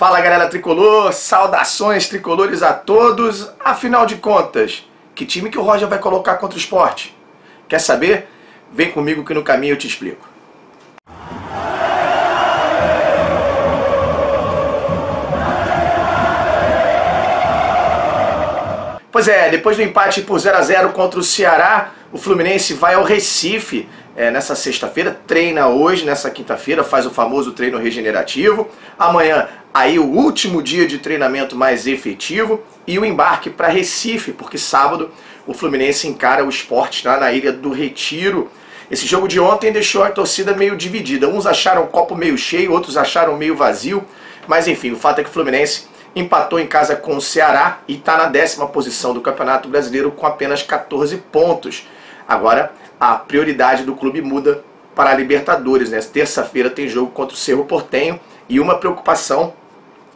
Fala galera tricolor, saudações tricolores a todos. Afinal de contas, que time que o Roger vai colocar contra o Sport? Quer saber? Vem comigo que no caminho eu te explico. Pois é, depois do empate por 0 a 0 contra o Ceará, o Fluminense vai ao Recife nessa sexta-feira, treina hoje, nessa quinta-feira, faz o famoso treino regenerativo. Amanhã, aí o último dia de treinamento mais efetivo e o embarque para Recife, porque sábado o Fluminense encara o Sport lá na Ilha do Retiro. Esse jogo de ontem deixou a torcida meio dividida. Uns acharam o copo meio cheio, outros acharam meio vazio. Mas enfim, o fato é que o Fluminense empatou em casa com o Ceará e está na 10ª posição do Campeonato Brasileiro com apenas 14 pontos. Agora, a prioridade do clube muda para a Libertadores, né? Terça-feira tem jogo contra o Cerro Porteño e uma preocupação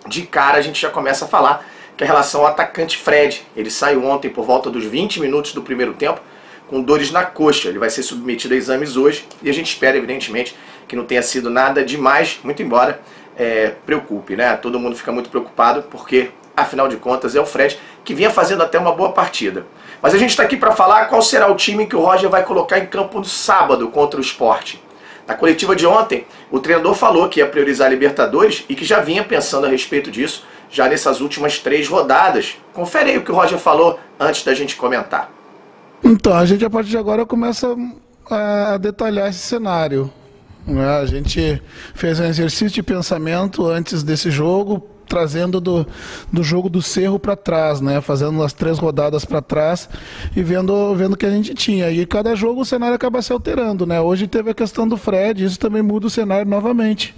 de cara a gente já começa a falar, que é a relação ao atacante Fred. Ele saiu ontem por volta dos 20 minutos do primeiro tempo com dores na coxa. Ele vai ser submetido a exames hoje e a gente espera, evidentemente, que não tenha sido nada demais, muito embora preocupe, né? Todo mundo fica muito preocupado porque, afinal de contas, é o Fred que vinha fazendo até uma boa partida. Mas a gente está aqui para falar qual será o time que o Roger vai colocar em campo no sábado contra o Sport. Na coletiva de ontem, o treinador falou que ia priorizar a Libertadores e que já vinha pensando a respeito disso já nessas últimas 3 rodadas. Confere aí o que o Roger falou antes da gente comentar. Então, a gente a partir de agora começa a detalhar esse cenário. A gente fez um exercício de pensamento antes desse jogo, trazendo do jogo do Cerro para trás, né? Fazendo as 3 rodadas para trás e vendo o que a gente tinha. E cada jogo o cenário acaba se alterando, né? Hoje teve a questão do Fred, isso também muda o cenário novamente,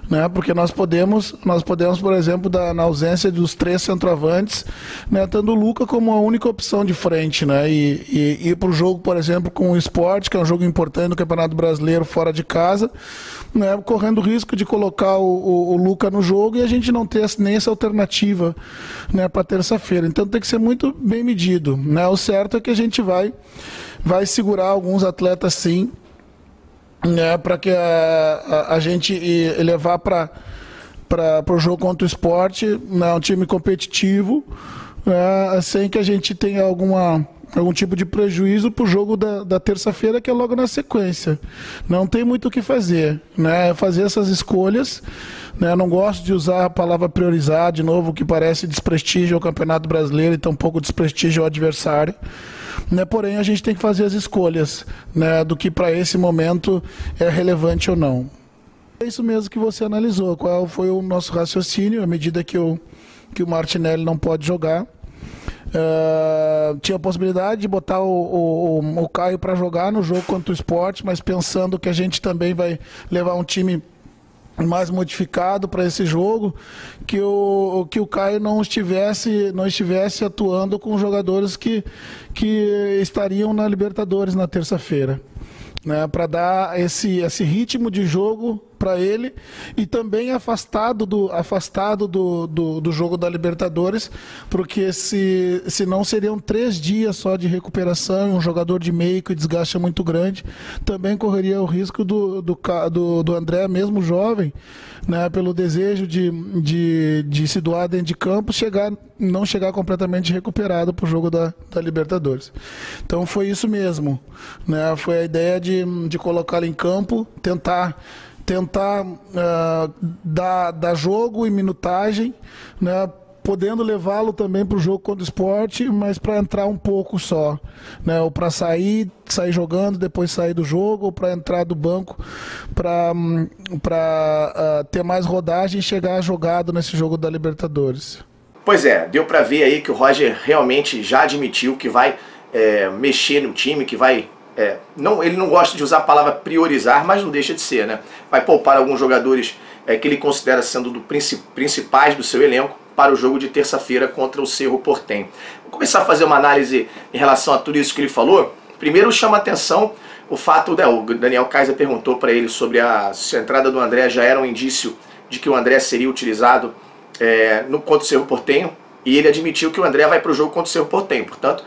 né? Porque nós podemos, por exemplo, na ausência dos 3 centroavantes, né, tendo o Luca como a única opção de frente, né? E ir para o jogo, por exemplo, com o Sport, que é um jogo importante no Campeonato Brasileiro fora de casa, né, correndo o risco de colocar o Luca no jogo e a gente não ter nem essa alternativa, né, para terça-feira. Então tem que ser muito bem medido, né? O certo é que a gente vai segurar alguns atletas sim, para que a gente levar para o jogo contra o Sport, né, um time competitivo, sem que a gente tenha algum tipo de prejuízo para o jogo da terça-feira, que é logo na sequência. Não tem muito o que fazer, né? Fazer essas escolhas, né? Não gosto de usar a palavra priorizar, de novo, que parece desprestígio ao Campeonato Brasileiro e tampouco desprestígio ao adversário. Né? Porém, a gente tem que fazer as escolhas, né, do que para esse momento é relevante ou não. É isso mesmo que você analisou, qual foi o nosso raciocínio, à medida que o Martinelli não pode jogar. Tinha a possibilidade de botar o Caio para jogar no jogo contra o Sport, mas pensando que a gente também vai levar um time mais modificado para esse jogo, que o Caio não estivesse atuando com jogadores que estariam na Libertadores na terça-feira, né, para dar esse ritmo de jogo para ele e também afastado do jogo da Libertadores, porque senão seriam 3 dias só de recuperação, um jogador de meio que desgaste muito grande, também correria o risco do André, mesmo jovem, né, pelo desejo de se doar dentro de campo, não chegar completamente recuperado para o jogo da Libertadores. Então foi isso mesmo, né, foi a ideia de colocá-lo em campo, tentar dar jogo e minutagem, né, podendo levá-lo também para o jogo contra o Sport, mas para entrar um pouco só, né, ou para sair jogando, depois sair do jogo, ou para entrar do banco, para ter mais rodagem e chegar jogado nesse jogo da Libertadores. Pois é, deu para ver aí que o Roger realmente já admitiu que vai mexer no time, que vai... ele não gosta de usar a palavra priorizar, mas não deixa de ser, né? Vai poupar alguns jogadores que ele considera sendo principais do seu elenco para o jogo de terça-feira contra o Cerro Porteño. Vou começar a fazer uma análise em relação a tudo isso que ele falou. Primeiro chama a atenção o fato, o Daniel Kaiser perguntou para ele sobre se a entrada do André já era um indício de que o André seria utilizado contra o Cerro Porteño, e ele admitiu que o André vai para o jogo contra o Cerro Porteño. Portanto,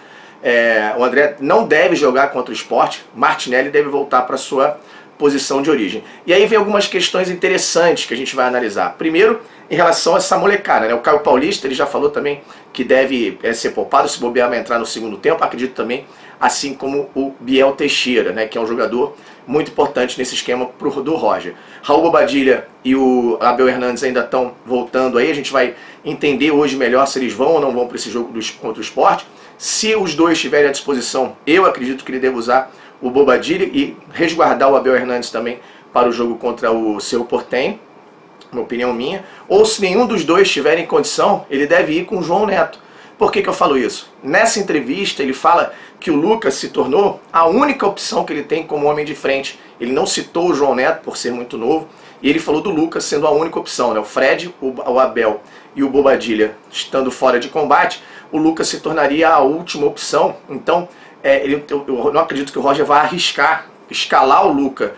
o André não deve jogar contra o Sport, Martinelli deve voltar para sua posição de origem. E aí vem algumas questões interessantes que a gente vai analisar. Primeiro, em relação a essa molecada, né? O Caio Paulista, ele já falou também que deve ser poupado, se bobear vai entrar no segundo tempo, acredito também, assim como o Biel Teixeira, né? Que é um jogador muito importante nesse esquema do Roger. Raul Bobadilla e o Abel Hernandes ainda estão voltando aí, a gente vai entender hoje melhor se eles vão ou não vão para esse jogo contra o Sport. Se os dois estiverem à disposição, eu acredito que ele deve usar o Bobadilla e resguardar o Abel Hernandes também para o jogo contra o Cerro Porteño, uma opinião minha. Ou se nenhum dos dois estiver em condição, ele deve ir com o João Neto. Por que eu falo isso? Nessa entrevista ele fala que o Lucas se tornou a única opção que ele tem como homem de frente. Ele não citou o João Neto por ser muito novo, e ele falou do Lucas sendo a única opção, né? O Fred, o Abel e o Bobadilla estando fora de combate, o Lucas se tornaria a última opção. Então eu não acredito que o Roger vá arriscar escalar o Lucas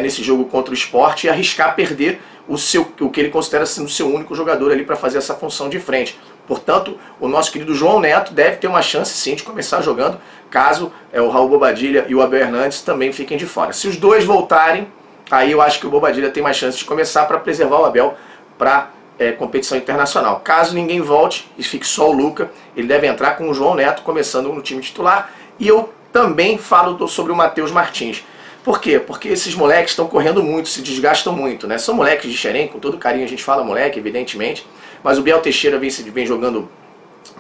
nesse jogo contra o Sport e arriscar perder o que ele considera sendo o seu único jogador ali para fazer essa função de frente. Portanto, o nosso querido João Neto deve ter uma chance sim de começar jogando, caso o Raul Bobadilla e o Abel Hernandes também fiquem de fora. Se os dois voltarem, aí eu acho que o Bobadilla tem mais chance de começar para preservar o Abel para competição internacional. Caso ninguém volte e fique só o Lucas, ele deve entrar com o João Neto começando no time titular. E eu também falo sobre o Matheus Martins. Por quê? Porque esses moleques estão correndo muito, se desgastam muito, né? São moleques de Xerém, com todo carinho a gente fala moleque, evidentemente, mas o Biel Teixeira vem jogando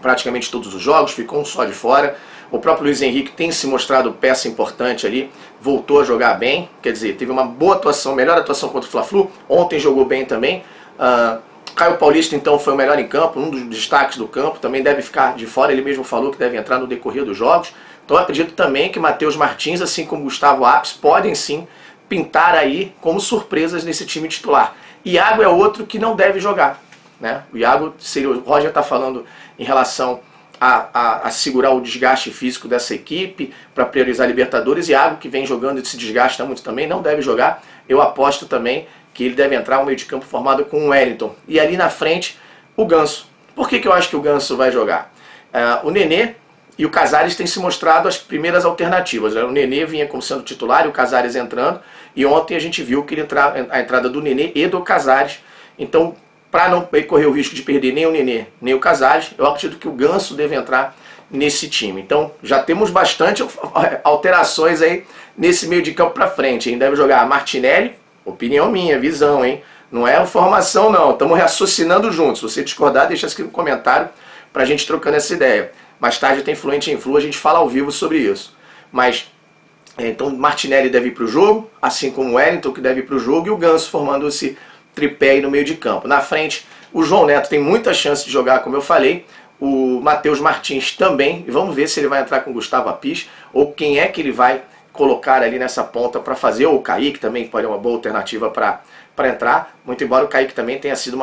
praticamente todos os jogos, ficou um só de fora. O próprio Luiz Henrique tem se mostrado peça importante ali, voltou a jogar bem, quer dizer, teve uma boa atuação, melhor atuação contra o Fla-Flu, ontem jogou bem também. Caio Paulista então foi o melhor em campo, um dos destaques do campo, também deve ficar de fora, ele mesmo falou que deve entrar no decorrer dos jogos. Então eu acredito também que Matheus Martins, assim como Gustavo Apes, podem sim pintar aí como surpresas nesse time titular. Iago é outro que não deve jogar, né? O Iago, o Roger está falando em relação a segurar o desgaste físico dessa equipe, para priorizar a Libertadores. Iago, que vem jogando e se desgasta muito também, não deve jogar. Eu aposto também que ele deve entrar um meio de campo formado com o Wellington. E ali na frente, o Ganso. Por que eu acho que o Ganso vai jogar? O Nenê e o Casares têm se mostrado as primeiras alternativas. O Nenê vinha como sendo titular e o Casares entrando. E ontem a gente viu que a entrada do Nenê e do Casares. Então, para não correr o risco de perder nem o Nenê nem o Casares, eu acredito que o Ganso deve entrar nesse time. Então, já temos bastante alterações aí nesse meio de campo para frente. Hein? Deve jogar Martinelli, opinião minha, visão, hein? Não é formação não, estamos raciocinando juntos. Se você discordar, deixa aqui no comentário para a gente trocando essa ideia. Mais tarde tem Fluente em Flu, a gente fala ao vivo sobre isso. Mas, então, Martinelli deve ir para o jogo, assim como o Wellington, que deve ir para o jogo, e o Ganso formando esse tripé aí no meio de campo. Na frente, o João Neto tem muita chance de jogar, como eu falei, o Matheus Martins também, e vamos ver se ele vai entrar com o Gustavo Apis, ou quem é que ele vai colocar ali nessa ponta para fazer, ou o Kaique também pode ser uma boa alternativa para entrar, muito embora o Kaique também tenha sido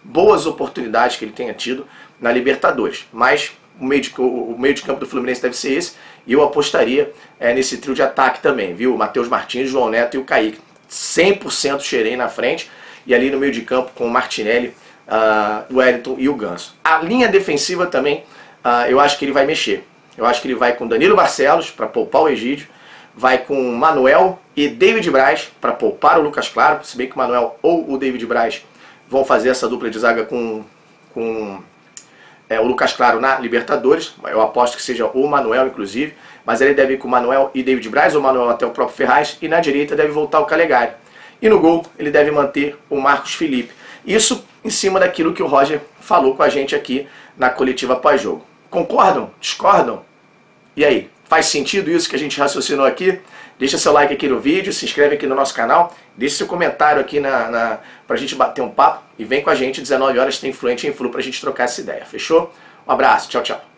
boas oportunidades que ele tenha tido na Libertadores. Mas o meio de campo do Fluminense deve ser esse, e eu apostaria nesse trio de ataque também, viu? O Matheus Martins, João Neto e o Kaique. 100% Xerém na frente, e ali no meio de campo com o Martinelli, o Wellington e o Ganso. A linha defensiva também, eu acho que ele vai mexer. Eu acho que ele vai com Danilo Barcelos para poupar o Egídio, vai com Manuel e David Braz para poupar o Lucas Claro, se bem que o Manuel ou o David Braz vão fazer essa dupla de zaga com o Lucas Claro na Libertadores. Eu aposto que seja o Manuel, inclusive, mas ele deve ir com o Manuel e David Braz, ou o Manuel até o próprio Ferraz, e na direita deve voltar o Calegari. E no gol ele deve manter o Marcos Felipe. Isso em cima daquilo que o Roger falou com a gente aqui na coletiva pós-jogo. Concordam? Discordam? E aí, faz sentido isso que a gente raciocinou aqui? Deixa seu like aqui no vídeo, se inscreve aqui no nosso canal, deixa seu comentário aqui pra gente bater um papo e vem com a gente, 19 horas tem Fluente em Flu pra gente trocar essa ideia, fechou? Um abraço, tchau, tchau.